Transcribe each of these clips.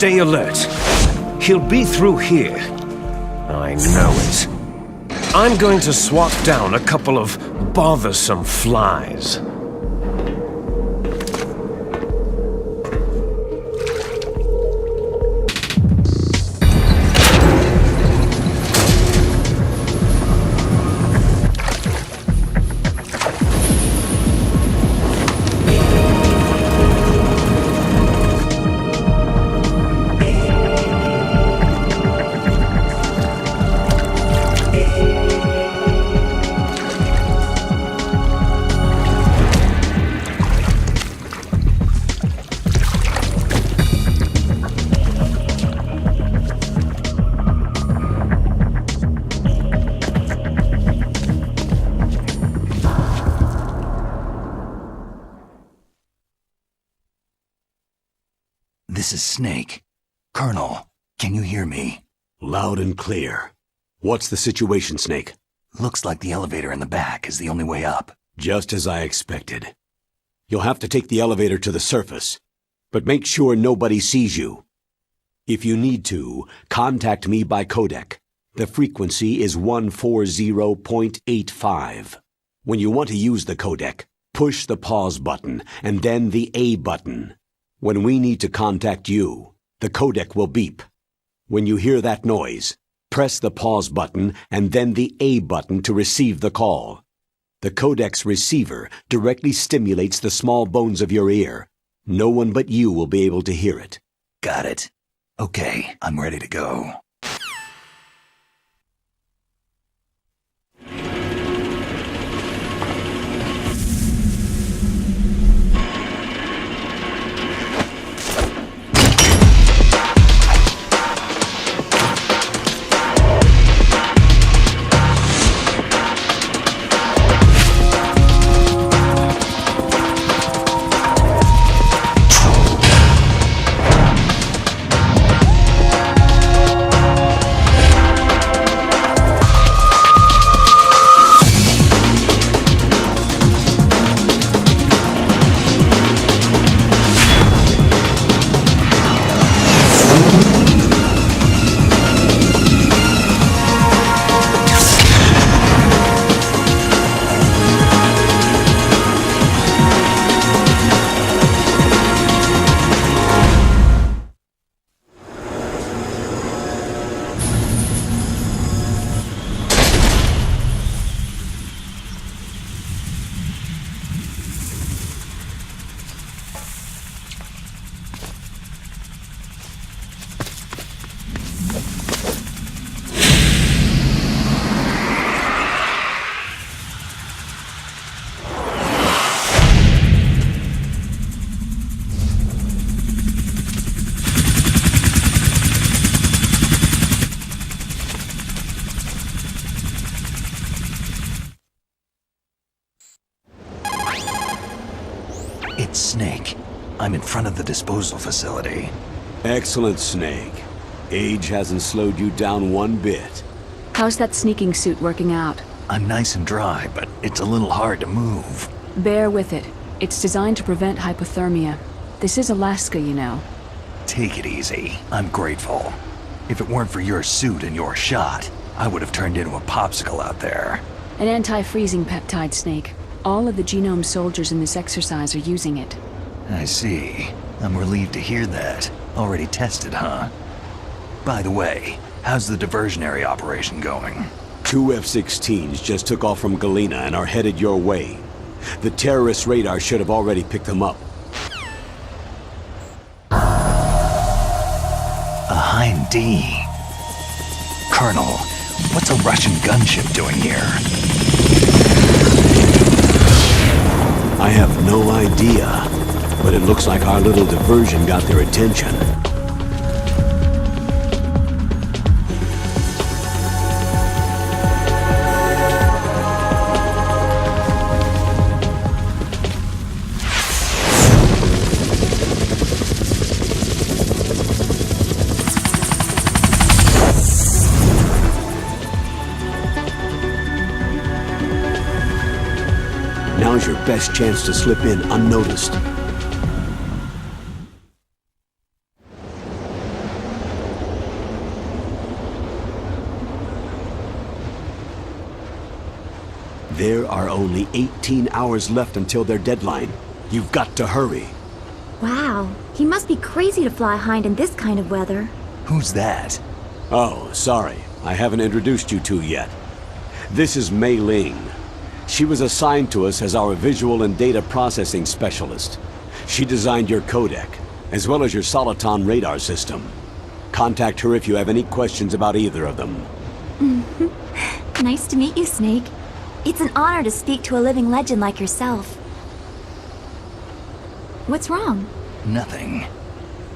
Stay alert. He'll be through here. I know it. I'm going to swat down a couple of bothersome flies. This is Snake. Colonel, can you hear me? Loud and clear. What's the situation, Snake? Looks like the elevator in the back is the only way up. Just as I expected. You'll have to take the elevator to the surface, but make sure nobody sees you. If you need to, contact me by codec. The frequency is 140.85. When you want to use the codec, push the pause button and then the A button. When we need to contact you, the codec will beep. When you hear that noise, press the pause button and then the A button to receive the call. The codec's receiver directly stimulates the small bones of your ear. No one but you will be able to hear it. Got it. Okay, I'm ready to go. It's Snake. I'm in front of the disposal facility. Excellent, Snake. Age hasn't slowed you down one bit. How's that sneaking suit working out? I'm nice and dry, but it's a little hard to move. Bear with it. It's designed to prevent hypothermia. This is Alaska, you know. Take it easy. I'm grateful. If it weren't for your suit and your shot, I would have turned into a popsicle out there. An anti-freezing peptide, Snake. All of the genome soldiers in this exercise are using it. I see. I'm relieved to hear that. Already tested, huh? By the way, how's the diversionary operation going? 2 F-16s just took off from Galena and are headed your way. The terrorist radar should have already picked them up. A Hind D. Colonel, what's a Russian gunship doing here? I have no idea, but it looks like our little diversion got their attention. Now's your best chance to slip in unnoticed. There are only 18 hours left until their deadline. You've got to hurry. Wow, he must be crazy to fly hind in this kind of weather. Who's that? Oh, sorry. I haven't introduced you two yet. This is Mei Ling. She was assigned to us as our visual and data processing specialist. She designed your codec, as well as your Soliton radar system. Contact her if you have any questions about either of them. Nice to meet you, Snake. It's an honor to speak to a living legend like yourself. What's wrong? Nothing.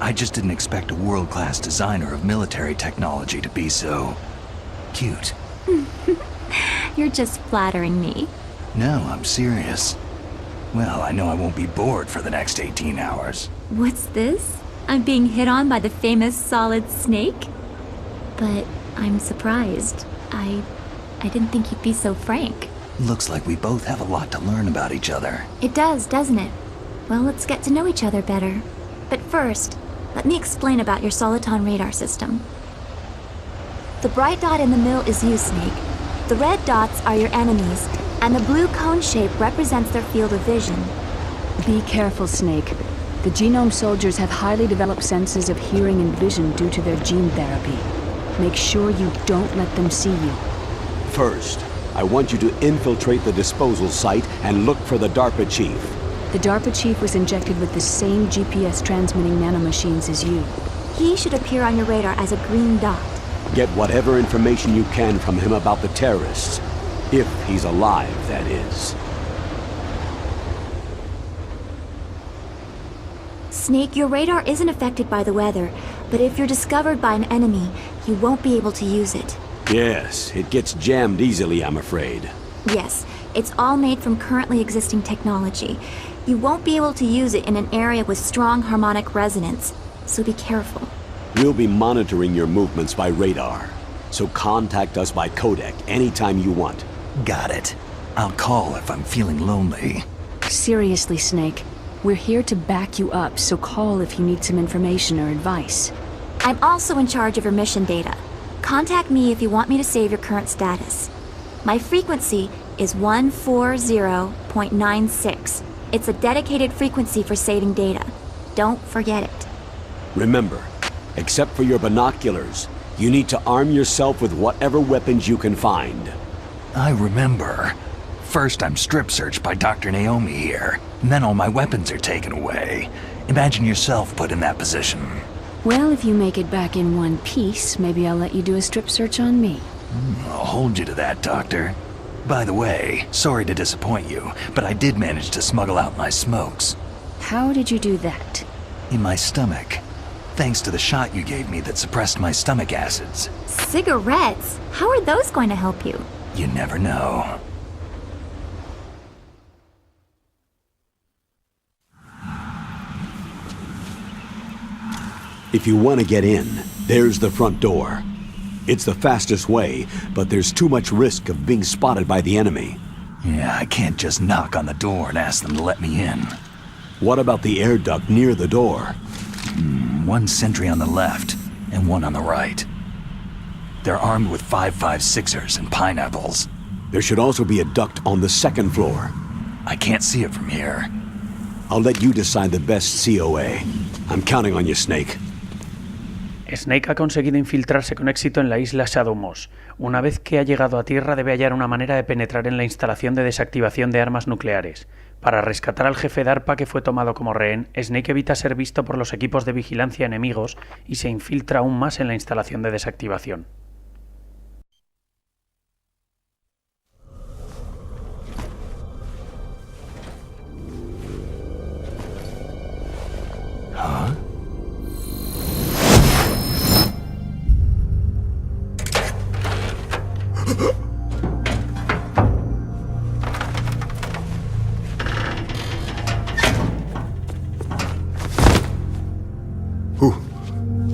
I just didn't expect a world-class designer of military technology to be so... cute. You're just flattering me. No, I'm serious. Well, I know I won't be bored for the next 18 hours. What's this? I'm being hit on by the famous Solid Snake? But I'm surprised. I didn't think you'd be so frank. Looks like we both have a lot to learn about each other. It does, doesn't it? Well, let's get to know each other better. But first, let me explain about your Soliton radar system. The bright dot in the middle is you, Snake. The red dots are your enemies, and the blue cone shape represents their field of vision. Be careful, Snake. The genome soldiers have highly developed senses of hearing and vision due to their gene therapy. Make sure you don't let them see you. First, I want you to infiltrate the disposal site and look for the DARPA chief. The DARPA chief was injected with the same GPS transmitting nanomachines as you. He should appear on your radar as a green dot. Get whatever information you can from him about the terrorists. If he's alive, that is. Snake, your radar isn't affected by the weather, but if you're discovered by an enemy, you won't be able to use it. Yes, it gets jammed easily, I'm afraid. Yes, it's all made from currently existing technology. You won't be able to use it in an area with strong harmonic resonance, so be careful. We'll be monitoring your movements by radar, so contact us by codec anytime you want. Got it. I'll call if I'm feeling lonely. Seriously, Snake. We're here to back you up, so call if you need some information or advice. I'm also in charge of your mission data. Contact me if you want me to save your current status. My frequency is 140.96. It's a dedicated frequency for saving data. Don't forget it. Remember, except for your binoculars, you need to arm yourself with whatever weapons you can find. I remember. First I'm strip searched by Dr. Naomi here, and then all my weapons are taken away. Imagine yourself put in that position. Well, if you make it back in one piece, maybe I'll let you do a strip search on me. I'll hold you to that, Doctor. By the way, sorry to disappoint you, but I did manage to smuggle out my smokes. How did you do that? In my stomach. Thanks to the shot you gave me that suppressed my stomach acids. Cigarettes? How are those going to help you? You never know. If you want to get in, there's the front door. It's the fastest way, but there's too much risk of being spotted by the enemy. Yeah, I can't just knock on the door and ask them to let me in. What about the air duct near the door? One sentry on the left, and one on the right. They're armed with 5.56ers and pineapples. There should also be a duct on the second floor. I can't see it from here. I'll let you decide the best COA. I'm counting on you, Snake. Snake ha conseguido infiltrarse con éxito en la isla Shadowmoss. Una vez que ha llegado a tierra debe hallar una manera de penetrar en la instalación de desactivación de armas nucleares. Para rescatar al jefe DARPA que fue tomado como rehén, Snake evita ser visto por los equipos de vigilancia enemigos y se infiltra aún más en la instalación de desactivación. Huh?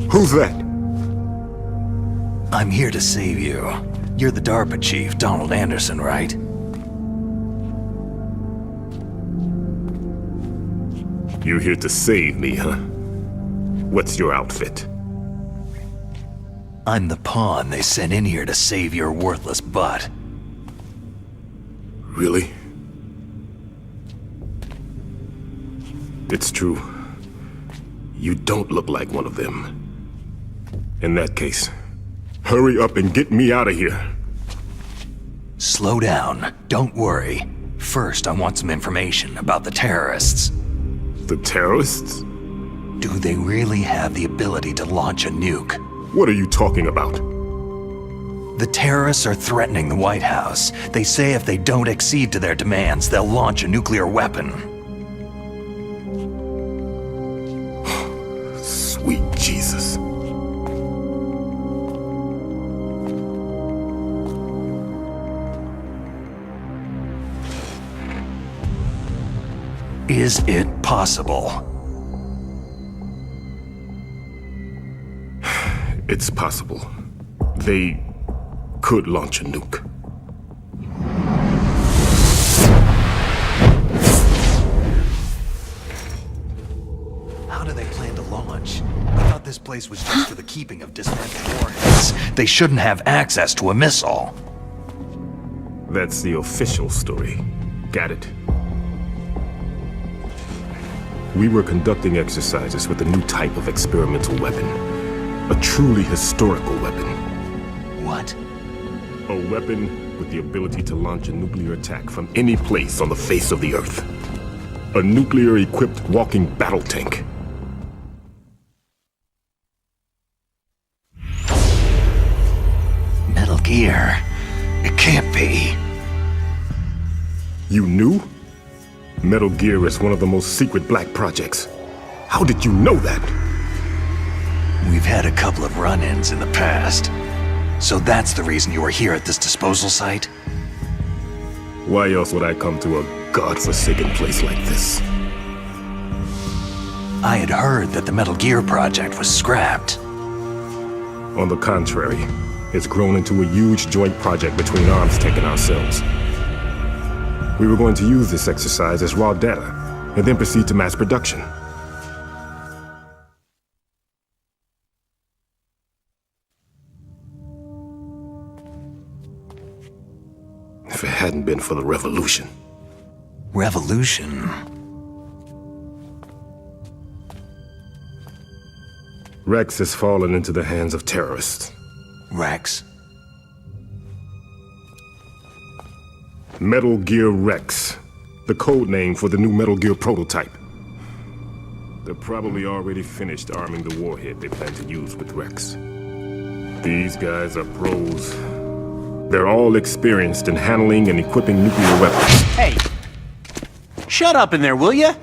Who's that? I'm here to save you. You're the DARPA chief, Donald Anderson, right? You here to save me, huh? What's your outfit? I'm the pawn they sent in here to save your worthless butt. Really? It's true. You don't look like one of them. In that case, hurry up and get me out of here. Slow down. Don't worry. First, I want some information about the terrorists. The terrorists? Do they really have the ability to launch a nuke? What are you talking about? The terrorists are threatening the White House. They say if they don't accede to their demands, they'll launch a nuclear weapon. Sweet Jesus. Is it possible? It's possible. They could launch a nuke. How do they plan to launch? I thought this place was just for the keeping of dismantled warheads. They shouldn't have access to a missile. That's the official story. Got it? We were conducting exercises with a new type of experimental weapon. A truly historical weapon. What? A weapon with the ability to launch a nuclear attack from any place on the face of the Earth. A nuclear-equipped walking battle tank. Metal Gear. It can't be. You knew? Metal Gear is one of the most secret black projects. How did you know that? We've had a couple of run-ins in the past. So that's the reason you were here at this disposal site? Why else would I come to a godforsaken place like this? I had heard that the Metal Gear project was scrapped. On the contrary, it's grown into a huge joint project between ArmsTech and ourselves. We were going to use this exercise as raw data, and then proceed to mass production. If it hadn't been for the revolution. Revolution? Rex has fallen into the hands of terrorists. Rex? Metal Gear Rex, the code name for the new Metal Gear prototype. They're probably already finished arming the warhead they plan to use with Rex. These guys are pros. They're all experienced in handling and equipping nuclear weapons. Hey! Shut up in there, will ya?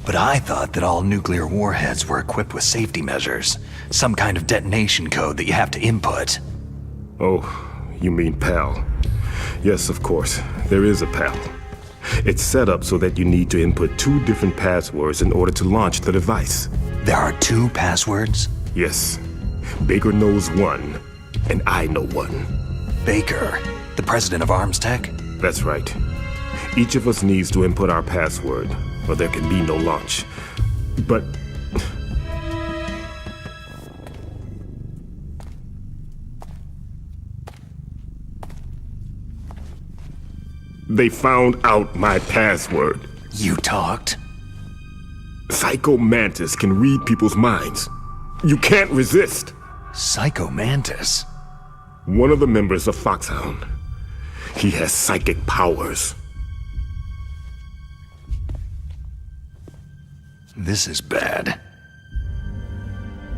But I thought that all nuclear warheads were equipped with safety measures. Some kind of detonation code that you have to input. Oh, you mean PAL. Yes, of course. There is a PAL. It's set up so that you need to input 2 different passwords in order to launch the device. There are 2 passwords? Yes. Baker knows one, and I know one. Baker, the president of ArmsTech? That's right. Each of us needs to input our password, or there can be no launch. But... they found out my password. You talked? Psycho Mantis can read people's minds. You can't resist. Psycho Mantis? One of the members of Foxhound. He has psychic powers. This is bad.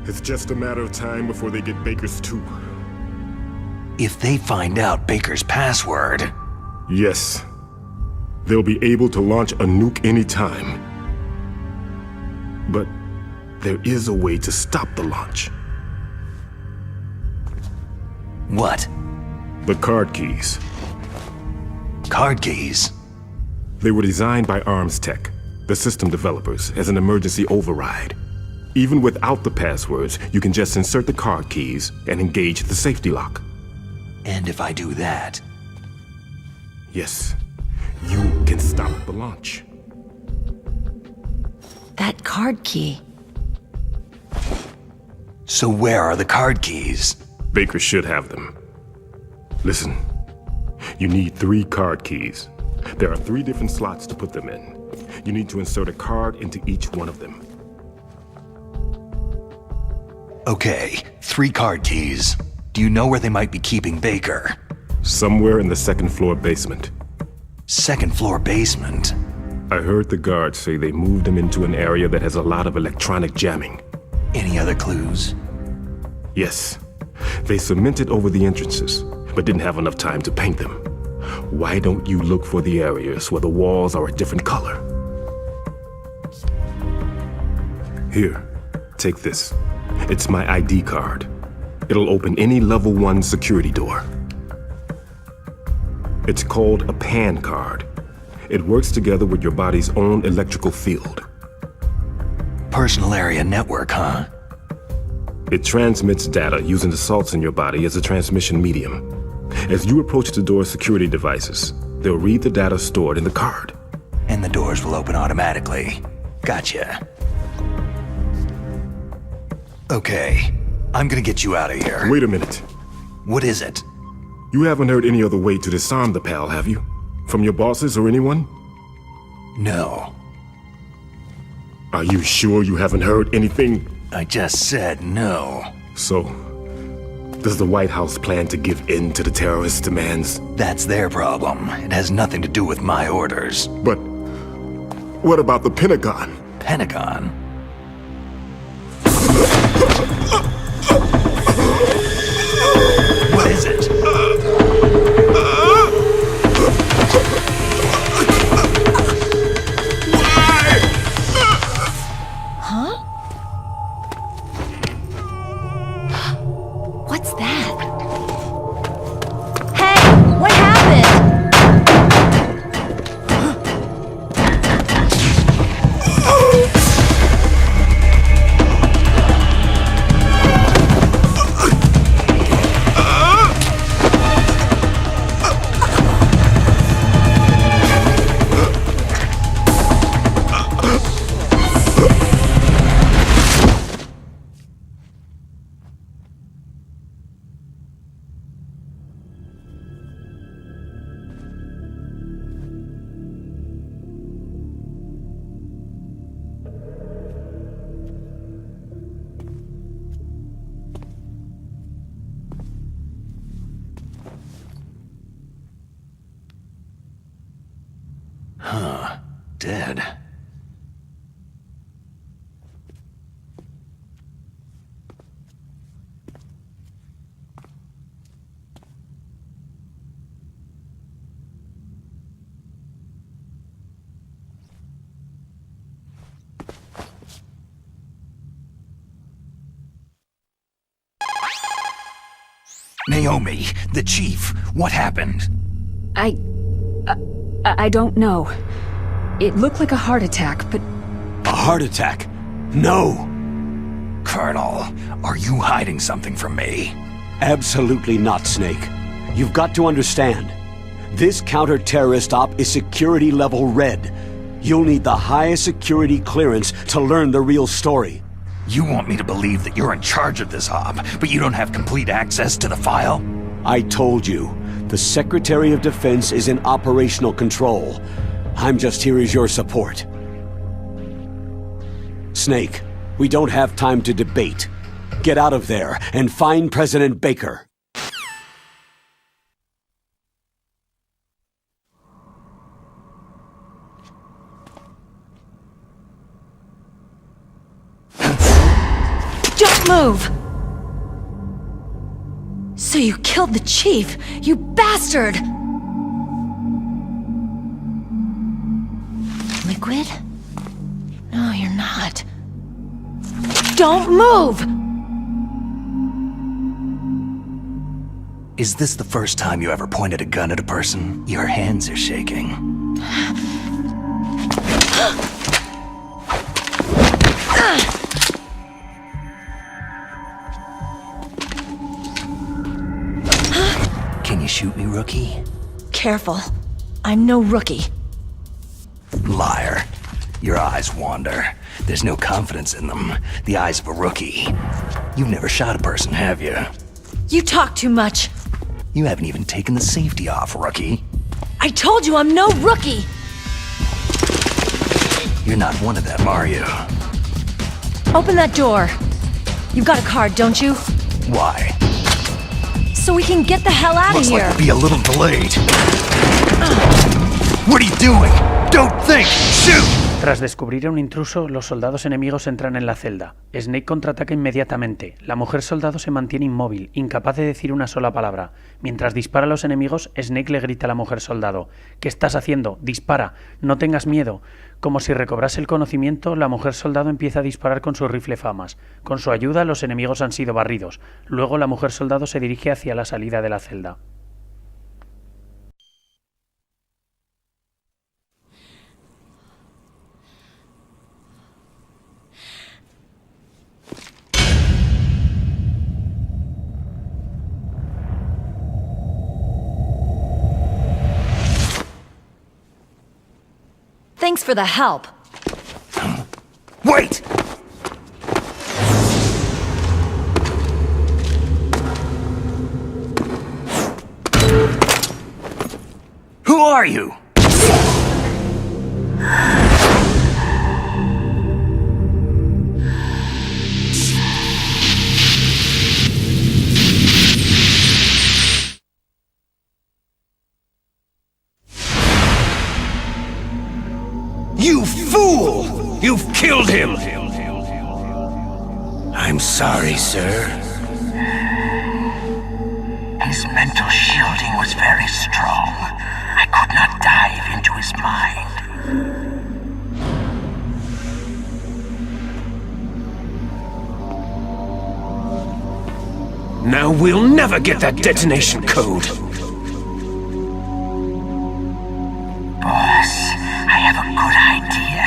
It's just a matter of time before they get Baker's too. If they find out Baker's password... Yes. They'll be able to launch a nuke anytime. But there is a way to stop the launch. What? The card keys. Card keys? They were designed by ArmsTech. the system developers, as an emergency override. Even without the passwords, you can just insert the card keys and engage the safety lock. And if I do that... Yes, you can stop the launch. That card key. So where are the card keys? Baker should have them. Listen, you need 3 card keys. There are 3 different slots to put them in. You need to insert a card into each one of them. Okay, 3 card keys. Do you know where they might be keeping Baker? Somewhere in the 2nd floor basement. 2nd floor basement? I heard the guards say they moved him into an area that has a lot of electronic jamming. Any other clues? Yes. They cemented over the entrances, but didn't have enough time to paint them. Why don't you look for the areas where the walls are a different color? Here, take this. It's my ID card. It'll open any level 1 security door. It's called a PAN card. It works together with your body's own electrical field. Personal area network, huh? It transmits data using the salts in your body as a transmission medium. As you approach the door's security devices, they'll read the data stored in the card. And the doors will open automatically. Gotcha. Okay, I'm gonna get you out of here. Wait a minute. What is it? You haven't heard any other way to disarm the PAL, have you? From your bosses or anyone? No. Are you sure you haven't heard anything? I just said no. So, does the White House plan to give in to the terrorists' demands? That's their problem. It has nothing to do with my orders. But what about the Pentagon? Pentagon? What is it? What's that? Hey, what happened? Huh. Dead. Naomi, the chief, what happened? I don't know. It looked like a heart attack, but... A heart attack? No! Colonel, are you hiding something from me? Absolutely not, Snake. You've got to understand. This counter-terrorist op is security level red. You'll need the highest security clearance to learn the real story. You want me to believe that you're in charge of this op, but you don't have complete access to the file? I told you, the Secretary of Defense is in operational control. I'm just here as your support. Snake, we don't have time to debate. Get out of there and find President Baker. Don't move! So you killed the chief, you bastard! Liquid? No, you're not. Don't move! Is this the first time you ever pointed a gun at a person? Your hands are shaking. Can you shoot me, rookie? Careful. I'm no rookie. Liar. Your eyes wander. There's no confidence in them. The eyes of a rookie. You've never shot a person, have you? You talk too much. You haven't even taken the safety off, rookie. I told you I'm no rookie! You're not one of them, are you? Open that door. You've got a card, don't you? Why? So we can get the hell out of Looks here. like we'll be a little delayed. What are you doing? Don't think! Shoot! Tras descubrir a un intruso, los soldados enemigos entran en la celda. Snake contraataca inmediatamente. La mujer soldado se mantiene inmóvil, incapaz de decir una sola palabra. Mientras dispara a los enemigos, Snake le grita a la mujer soldado: ¿Qué estás haciendo? ¡Dispara! ¡No tengas miedo! Como si recobrase el conocimiento, la mujer soldado empieza a disparar con su rifle FAMAS. Con su ayuda, los enemigos han sido barridos. Luego, la mujer soldado se dirige hacia la salida de la celda. Thanks for the help. Wait! Who are you? You fool! You've killed him! I'm sorry, sir. His mental shielding was very strong. I could not dive into his mind. Now we'll never get that detonation code. Boss, I have a good idea.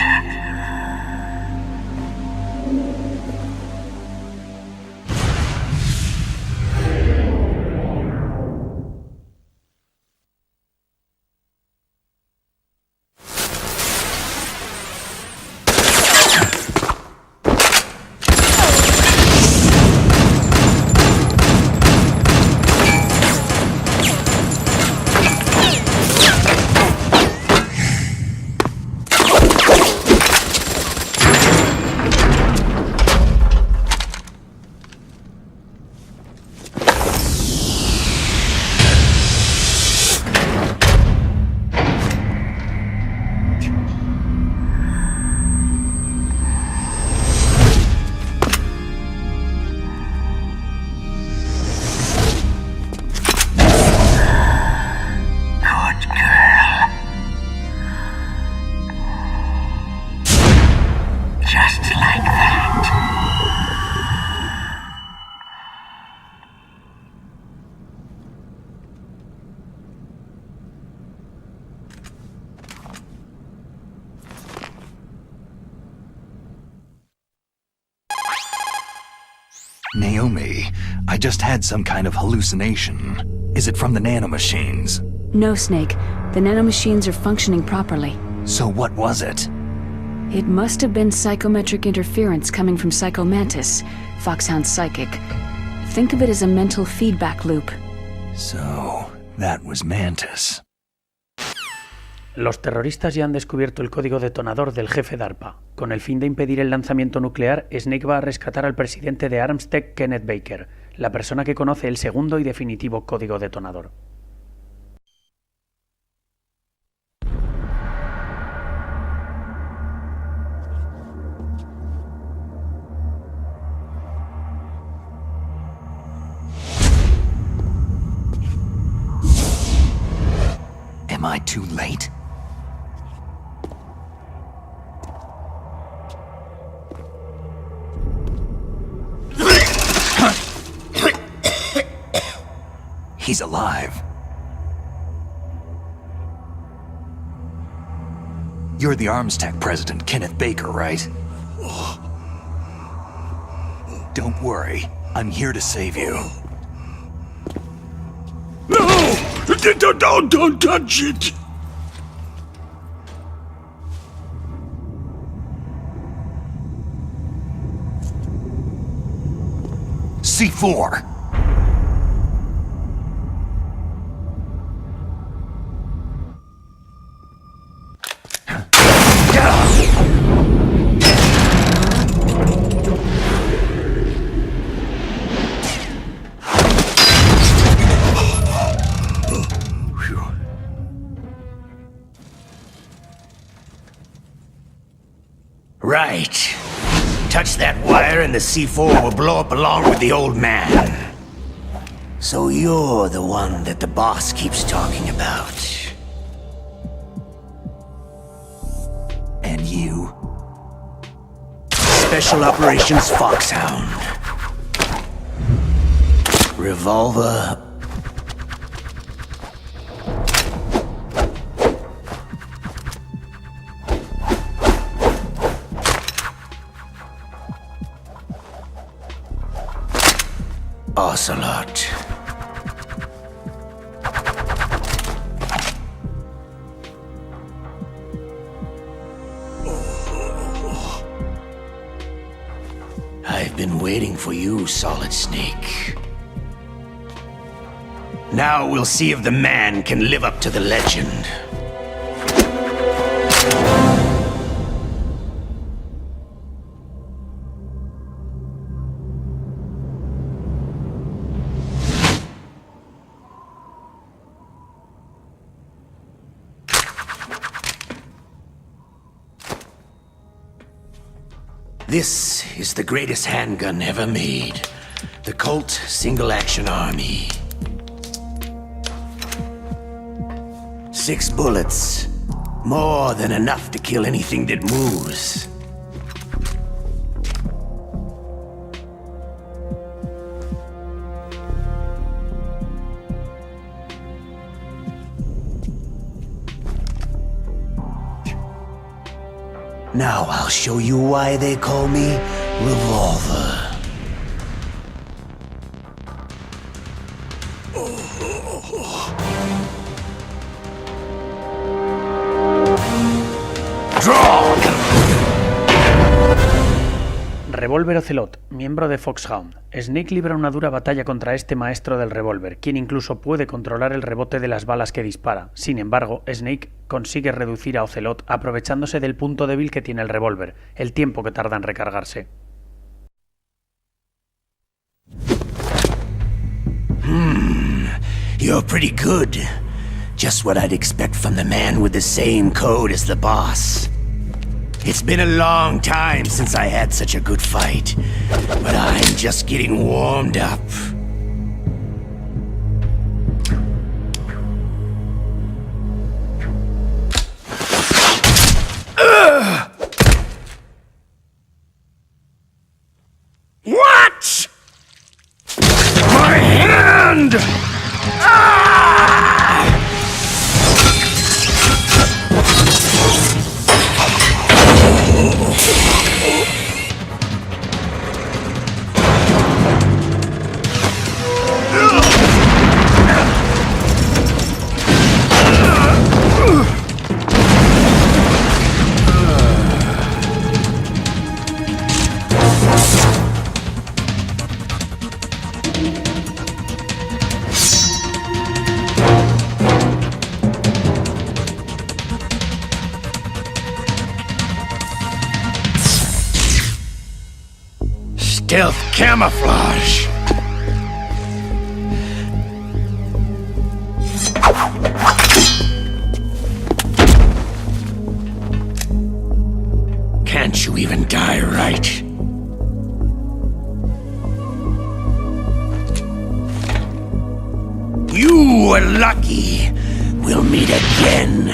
Naomi, I just had some kind of hallucination. Is it from the nanomachines? No, Snake. The nanomachines are functioning properly. So what was it? It must have been psychometric interference coming from Psychomantis, Foxhound's psychic. Think of it as a mental feedback loop. So, that was Mantis. Los terroristas ya han descubierto el código detonador del jefe DARPA. Con el fin de impedir el lanzamiento nuclear, Snake va a rescatar al presidente de Armstead, Kenneth Baker, la persona que conoce el segundo y definitivo código detonador. Am I too late? He's alive. You're the Armstech president, Kenneth Baker, right? Don't worry. I'm here to save you. No! Don't touch it! C4. Right. Touch that wire and the C4 will blow up along with the old man. So you're the one that the boss keeps talking about. And you? Special Operations Foxhound. Revolver. Ocelot. I've been waiting for you, Solid Snake. Now we'll see if the man can live up to the legend. This is the greatest handgun ever made. The Colt Single Action Army. 6 bullets. More than enough to kill anything that moves. Now I'll show you why they call me Revolver. Revólver Ocelot, miembro de Foxhound. Snake libra una dura batalla contra este maestro del revólver, quien incluso puede controlar el rebote de las balas que dispara. Sin embargo, Snake consigue reducir a Ocelot aprovechándose del punto débil que tiene el revólver, el tiempo que tarda en recargarse. You're pretty good. Just what I'd expect from the man with the same code as the boss. It's been a long time since I had such a good fight, but I'm just getting warmed up. What? My hand! Stealth camouflage. Can't you even die right? You were lucky. We'll meet again.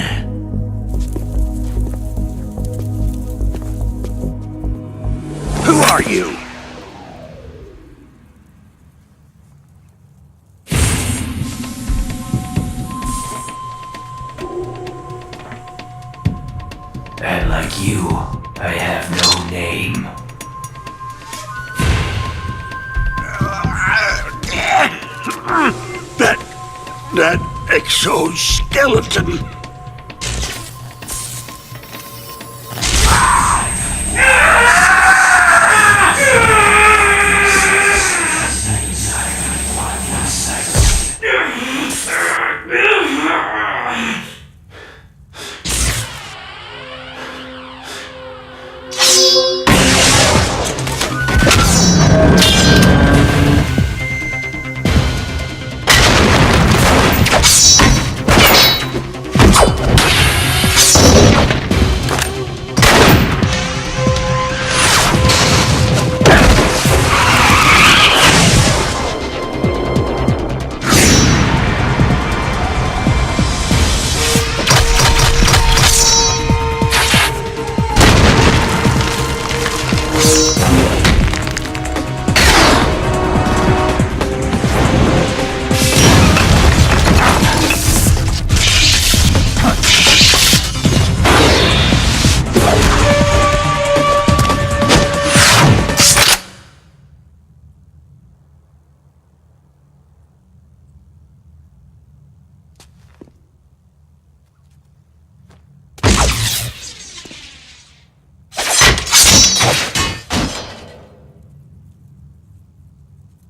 Who are you? And like you, I have no name. That exoskeleton.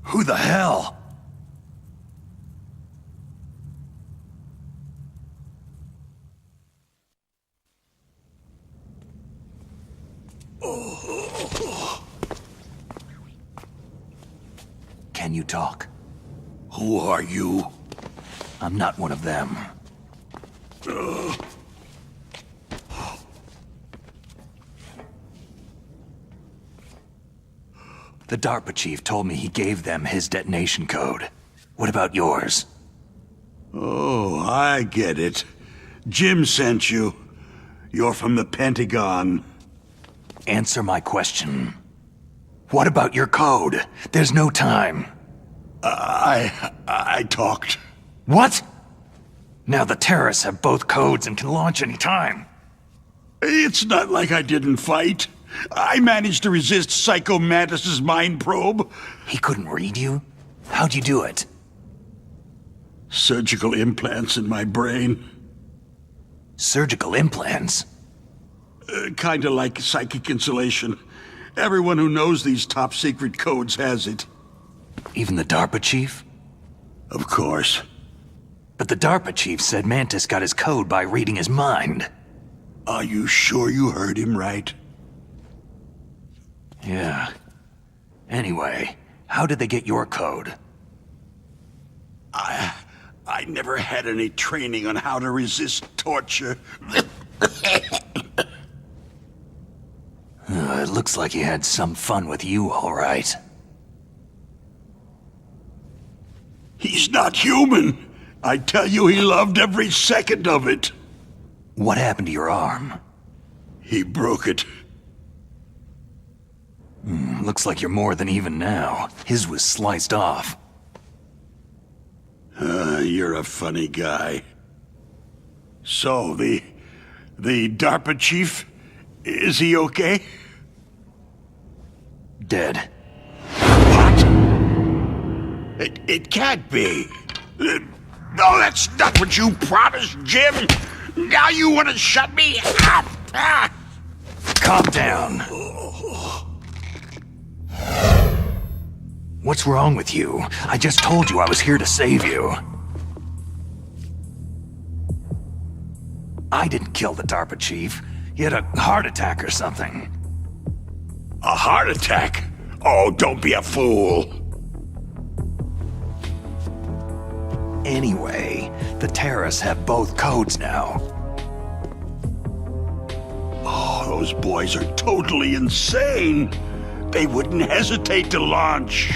Who the hell? Can you talk? Who are you? I'm not one of them. The DARPA chief told me he gave them his detonation code. What about yours? Oh, I get it. Jim sent you. You're from the Pentagon. Answer my question. What about your code? There's no time. I talked. What? Now the terrorists have both codes and can launch any time. It's not like I didn't fight. I managed to resist Psycho Mantis's mind probe. He couldn't read you? How'd you do it? Surgical implants in my brain. Surgical implants? Kinda like psychic insulation. Everyone who knows these top-secret codes has it. Even the DARPA chief? Of course. But the DARPA chief said Mantis got his code by reading his mind. Are you sure you heard him right? Yeah. Anyway, how did they get your code? I never had any training on how to resist torture. It looks like he had some fun with you, all right. He's not human. I tell you, he loved every second of it. What happened to your arm? He broke it. Looks like you're more than even now. His was sliced off. You're a funny guy. So, the DARPA chief, is he okay? Dead. What? It can't be. No, that's not what you promised, Jim. Now you want to shut me up? Calm down. What's wrong with you? I just told you I was here to save you. I didn't kill the DARPA chief. He had a heart attack or something. A heart attack? Oh, don't be a fool. Anyway, the terrorists have both codes now. Oh, those boys are totally insane. They wouldn't hesitate to launch.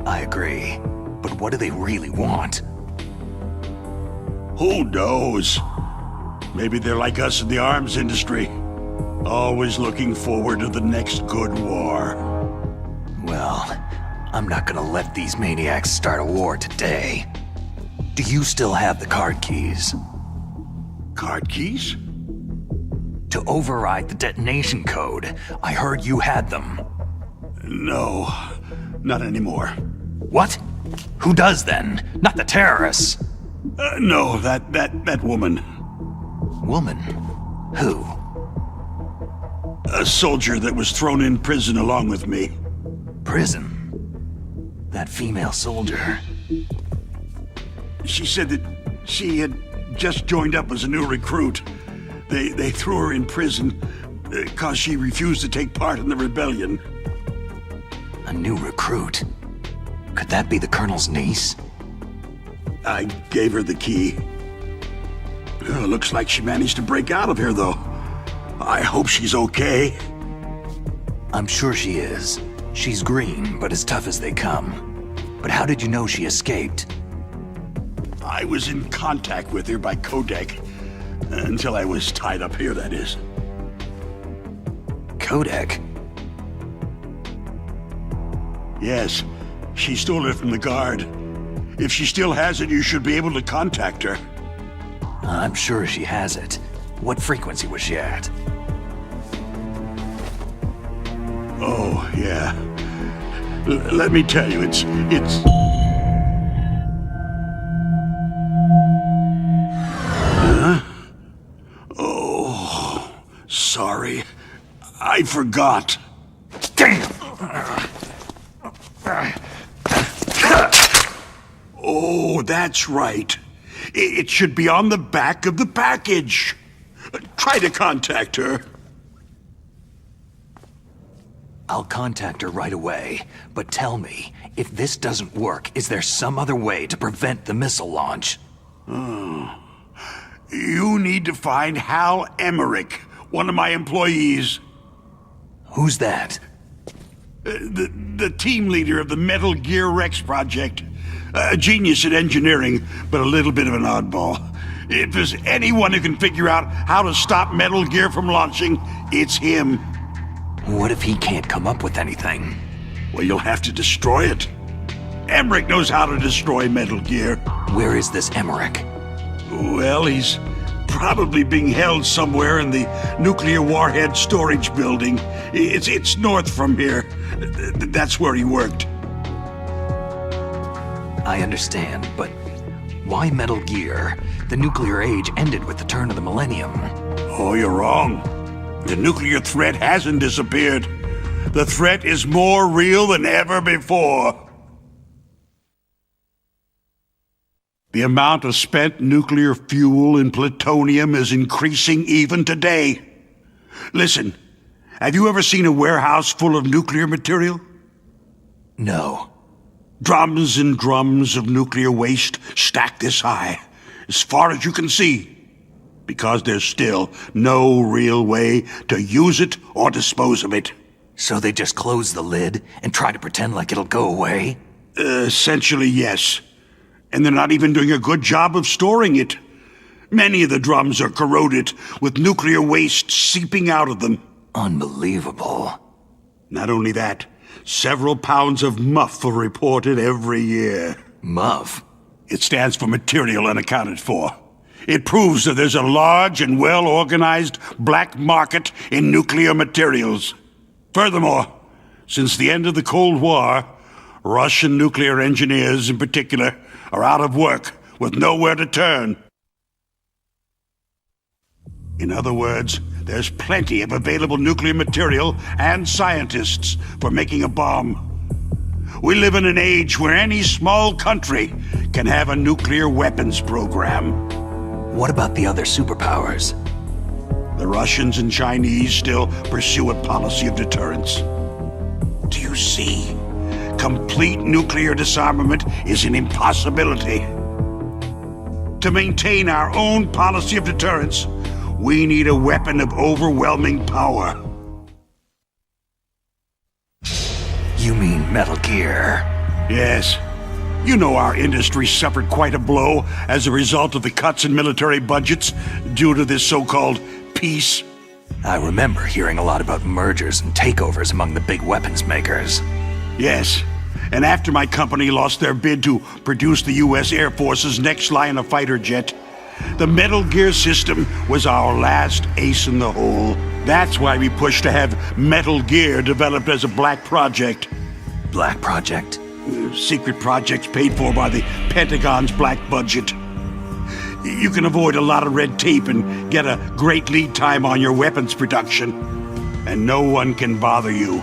I agree. But what do they really want? Who knows? Maybe they're like us in the arms industry. Always looking forward to the next good war. Well, I'm not gonna let these maniacs start a war today. Do you still have the card keys? Card keys? To override the detonation code. I heard you had them. No, not anymore. What? Who does then? Not the terrorists. No, that woman. Woman? Who? A soldier that was thrown in prison along with me. Prison? That female soldier. She said that she had just joined up as a new recruit. They threw her in prison because she refused to take part in the rebellion. A new recruit? Could that be the Colonel's niece? I gave her the key. Looks like she managed to break out of here, though. I hope she's okay. I'm sure she is. She's green, but as tough as they come. But how did you know she escaped? I was in contact with her by codec. Until I was tied up here, that is. Codec? Yes. She stole it from the guard. If she still has it, you should be able to contact her. I'm sure she has it. What frequency was she at? Oh, yeah. Let me tell you, it's... Huh? Oh, sorry. I forgot. Damn! Oh, that's right. It should be on the back of the package. Try to contact her. I'll contact her right away, but tell me, if this doesn't work, is there some other way to prevent the missile launch? Oh. You need to find Hal Emmerich, one of my employees. Who's that? The team leader of the Metal Gear Rex project. A genius at engineering, but a little bit of an oddball. If there's anyone who can figure out how to stop Metal Gear from launching, it's him. What if he can't come up with anything? Well, you'll have to destroy it. Emmerich knows how to destroy Metal Gear. Where is this Emmerich? Well, he's probably being held somewhere in the nuclear warhead storage building. It's north from here. That's where he worked. I understand, but why Metal Gear? The nuclear age ended with the turn of the millennium. Oh, you're wrong. The nuclear threat hasn't disappeared. The threat is more real than ever before. The amount of spent nuclear fuel and plutonium is increasing even today. Listen, have you ever seen a warehouse full of nuclear material? No. Drums and drums of nuclear waste stacked this high, as far as you can see, because there's still no real way to use it or dispose of it. So they just close the lid and try to pretend like it'll go away? Essentially, yes. And they're not even doing a good job of storing it. Many of the drums are corroded, with nuclear waste seeping out of them. Unbelievable. Not only that, several pounds of MUF are reported every year. MUF? It stands for material unaccounted for. It proves that there's a large and well-organized black market in nuclear materials. Furthermore, since the end of the Cold War, Russian nuclear engineers in particular are out of work with nowhere to turn. In other words, there's plenty of available nuclear material and scientists for making a bomb. We live in an age where any small country can have a nuclear weapons program. What about the other superpowers? The Russians and Chinese still pursue a policy of deterrence. Do you see? Complete nuclear disarmament is an impossibility. To maintain our own policy of deterrence, we need a weapon of overwhelming power. You mean Metal Gear? Yes. You know our industry suffered quite a blow as a result of the cuts in military budgets due to this so-called peace. I remember hearing a lot about mergers and takeovers among the big weapons makers. Yes. And after my company lost their bid to produce the U.S. Air Force's next line of fighter jet, the Metal Gear system was our last ace in the hole. That's why we pushed to have Metal Gear developed as a black project. Black project? Secret projects paid for by the Pentagon's black budget. you can avoid a lot of red tape and get a great lead time on your weapons production. And no one can bother you.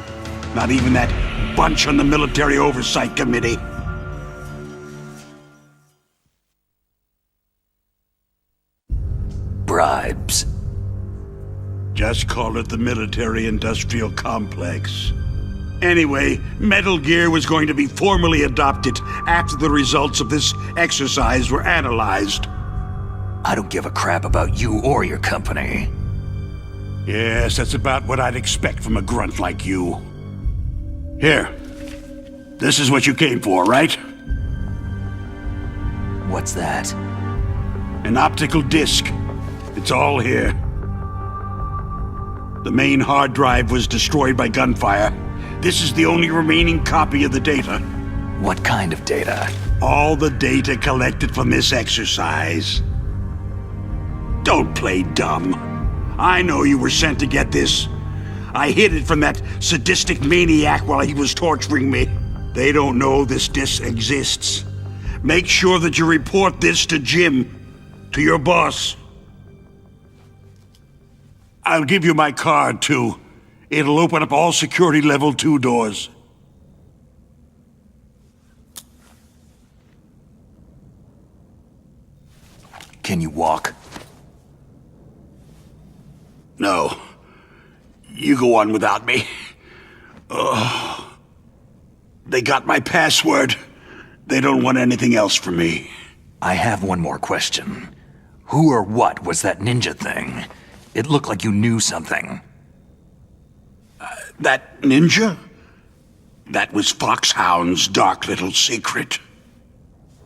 Not even that bunch on the Military Oversight Committee. Bribes. Just call it the military-industrial complex. Anyway, Metal Gear was going to be formally adopted after the results of this exercise were analyzed. I don't give a crap about you or your company. Yes, that's about what I'd expect from a grunt like you. Here. This is what you came for, right? What's that? An optical disc. It's all here. The main hard drive was destroyed by gunfire. This is the only remaining copy of the data. What kind of data? All the data collected from this exercise. Don't play dumb. I know you were sent to get this. I hid it from that sadistic maniac while he was torturing me. They don't know this disc exists. Make sure that you report this to Jim, to your boss. I'll give you my card, too. It'll open up all security level 2 doors. Can you walk? No. You go on without me. They got my password. They don't want anything else from me. I have one more question. Who or what was that ninja thing? It looked like you knew something. That ninja? That was Foxhound's dark little secret.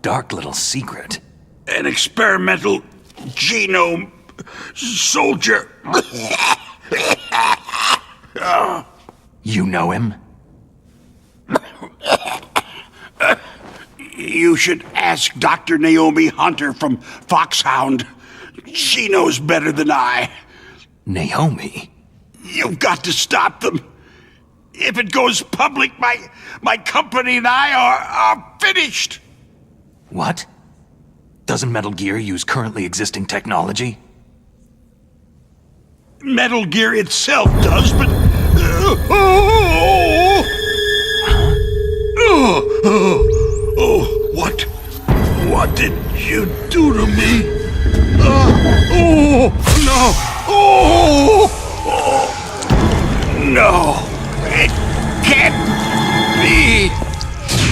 Dark little secret? An experimental genome soldier. You know him? You should ask Dr. Naomi Hunter from Foxhound. She knows better than I. Naomi? You've got to stop them. If it goes public, my company and I are finished. What? Doesn't Metal Gear use currently existing technology? Metal Gear itself does, but... What did you do to me? No! It can't be!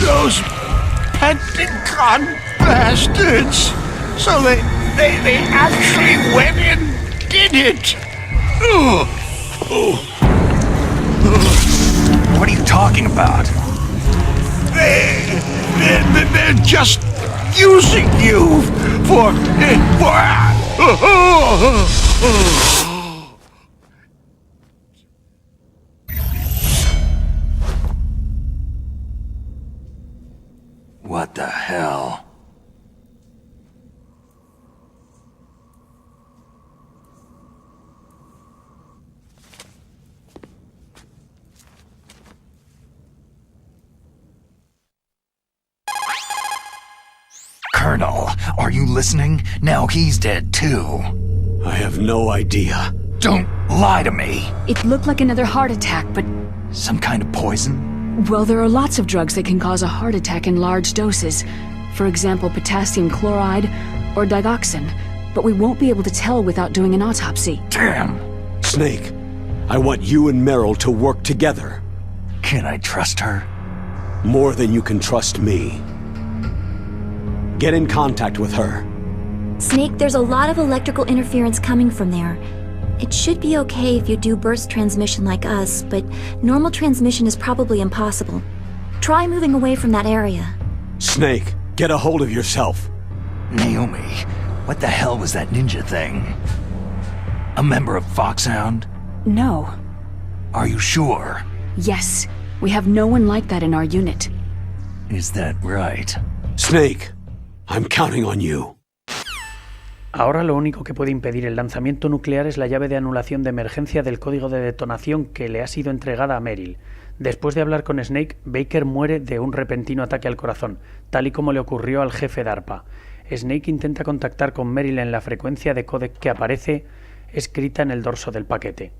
Those Pentagon bastards! So they actually went and did it! What are you talking about? They're just using you for... What the hell? Colonel, are you listening? Now he's dead too. I have no idea. Don't lie to me. It looked like another heart attack, but... Some kind of poison? Well, there are lots of drugs that can cause a heart attack in large doses. For example, potassium chloride or digoxin. But we won't be able to tell without doing an autopsy. Damn! Snake, I want you and Meryl to work together. Can I trust her? More than you can trust me. Get in contact with her. Snake, there's a lot of electrical interference coming from there. It should be okay if you do burst transmission like us, but normal transmission is probably impossible. Try moving away from that area. Snake, get a hold of yourself. Naomi, what the hell was that ninja thing? A member of Foxhound? No. Are you sure? Yes. We have no one like that in our unit. Is that right? Snake, I'm counting on you. Ahora lo único que puede impedir el lanzamiento nuclear es la llave de anulación de emergencia del código de detonación que le ha sido entregada a Meryl. Después de hablar con Snake, Baker muere de un repentino ataque al corazón, tal y como le ocurrió al jefe DARPA. Snake intenta contactar con Meryl en la frecuencia de códec que aparece escrita en el dorso del paquete.